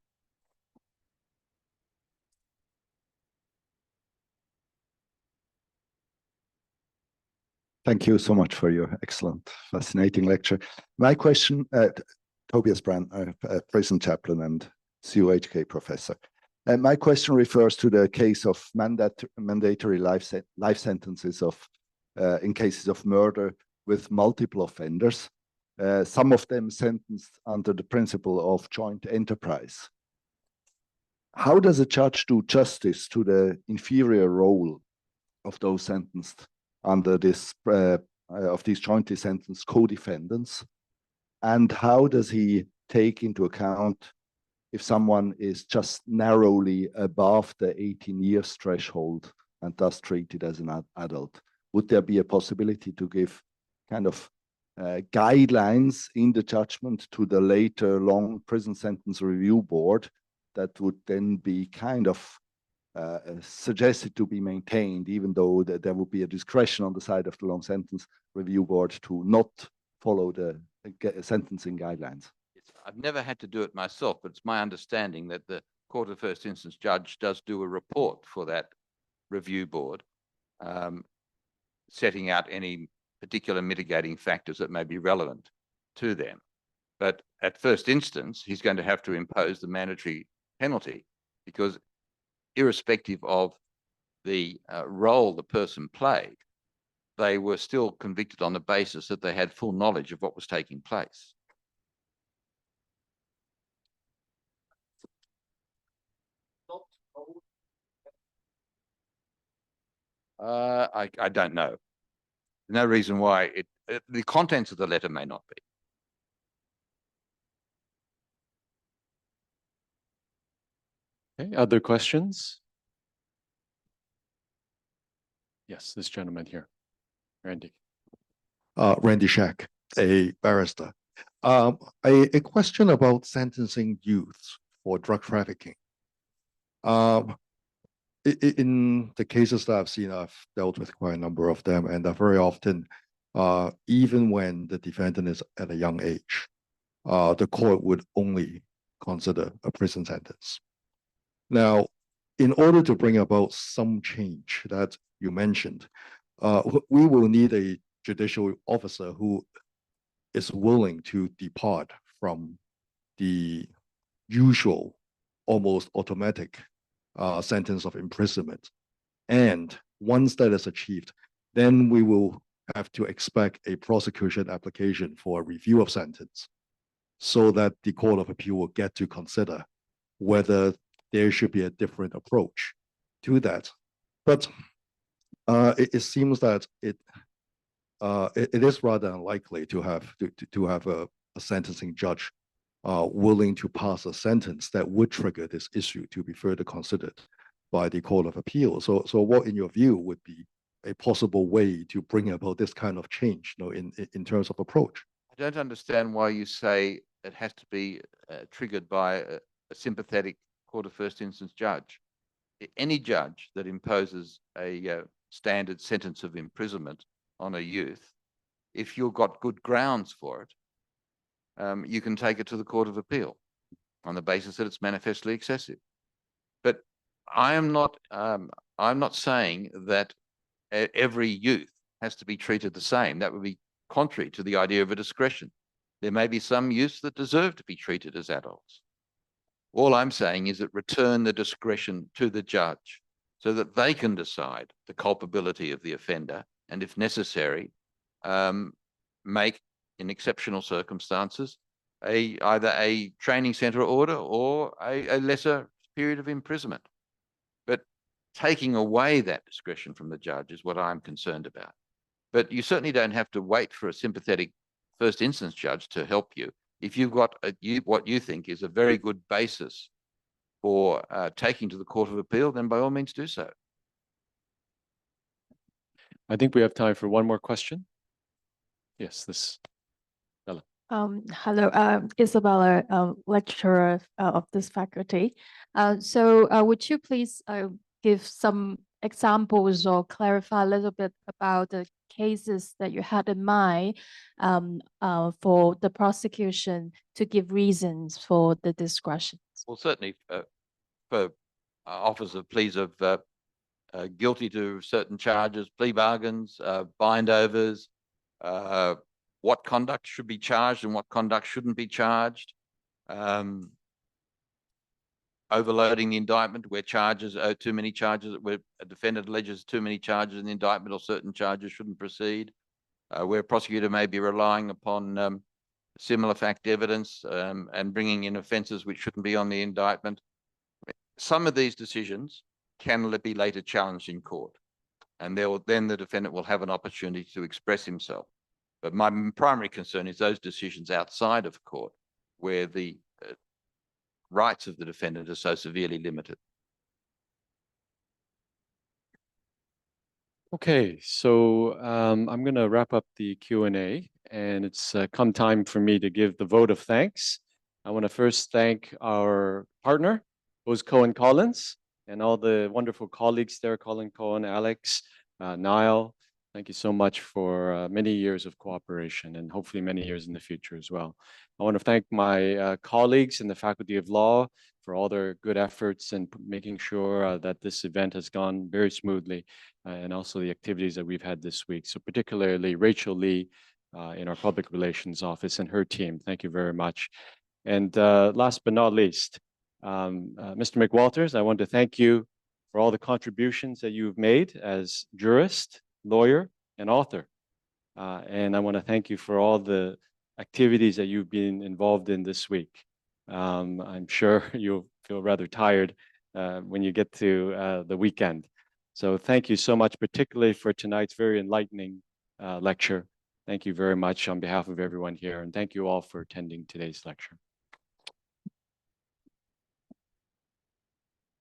Thank you so much for your excellent, fascinating lecture. My question, Tobias Brand, a prison chaplain and CUHK professor. My question refers to the case of mandatory life sentences in cases of murder with multiple offenders, some of them sentenced under the principle of joint enterprise. How does a judge do justice to the inferior role of those sentenced under this of these jointly sentenced co-defendants, and how does he take into account if someone is just narrowly above the 18 years threshold and thus treated as an adult? Would there be a possibility to give kind of guidelines in the judgment to the later long prison sentence review board that would then be kind of suggested to be maintained, even though there would be a discretion on the side of the long sentence review board to not follow the sentencing guidelines? I've never had to do it myself, but it's my understanding that the Court of First Instance judge does do a report for that review board, setting out any particular mitigating factors that may be relevant to them. But at first instance, he's going to have to impose the mandatory penalty, because irrespective of the role the person played, they were still convicted on the basis that they had full knowledge of what was taking place. I don't know. No reason why the contents of the letter may not be. Okay, other questions? Yes, this gentleman here, Randy. Randy Shack, a barrister. A question about sentencing youths for drug trafficking. In the cases that I've seen, I've dealt with quite a number of them, and very often, even when the defendant is at a young age, the court would only consider a prison sentence. Now, in order to bring about some change that you mentioned, we will need a judicial officer who is willing to depart from the usual, almost automatic sentence of imprisonment. And once that is achieved, then we will have to expect a prosecution application for a review of sentence, so that the Court of Appeal will get to consider whether there should be a different approach to that. But it seems that it is rather unlikely to have a sentencing judge willing to pass a sentence that would trigger this issue to be further considered by the Court of Appeal. So what, in your view, would be a possible way to bring about this kind of change, in terms of approach? I don't understand why you say it has to be triggered by a sympathetic Court of First Instance judge. Any judge that imposes a standard sentence of imprisonment on a youth, if you've got good grounds for it, you can take it to the Court of Appeal on the basis that it's manifestly excessive. I'm not saying that every youth has to be treated the same. That would be contrary to the idea of a discretion. There may be some youths that deserve to be treated as adults. All I'm saying is that return the discretion to the judge so that they can decide the culpability of the offender, and if necessary, make, in exceptional circumstances, either a training centre order or a lesser period of imprisonment. But taking away that discretion from the judge is what I'm concerned about. But you certainly don't have to wait for a sympathetic first instance judge to help you. If you've got what you think is a very good basis for taking to the Court of Appeal, then by all means do so. I think we have time for one more question. Yes, this. Hello, Isabella, lecturer of this faculty. Would you please give some examples or clarify a little bit about the cases that you had in mind for the prosecution to give reasons for the discretion? Well, certainly for offers of pleas of guilty to certain charges, plea bargains, bindovers, what conduct should be charged and what conduct shouldn't be charged, overloading the indictment where too many charges, where a defendant alleges too many charges in the indictment or certain charges shouldn't proceed, where a prosecutor may be relying upon similar fact evidence and bringing in offences which shouldn't be on the indictment. Some of these decisions can be later challenged in court, and then the defendant will have an opportunity to express himself. But my primary concern is those decisions outside of court where the rights of the defendant are so severely limited. Okay, so I'm going to wrap up the Q&A, and it's come time for me to give the vote of thanks. I want to first thank our partner, Bose Cohen Collins, and all the wonderful colleagues there, Colin Cohen, Alex, Niall. Thank you so much for many years of cooperation and hopefully many years in the future as well. I want to thank my colleagues in the Faculty of Law for all their good efforts in making sure that this event has gone very smoothly, and also the activities that we've had this week. So particularly Rachel Lee in our Public Relations Office and her team. Thank you very much. And last but not least, Mr. McWalters, I want to thank you for all the contributions that you've made as jurist, lawyer, and author. And I want to thank you for all the activities that you've been involved in this week. I'm sure you'll feel rather tired when you get to the weekend. So thank you so much, particularly for tonight's very enlightening lecture. Thank you very much on behalf of everyone here, and thank you all for attending today's lecture.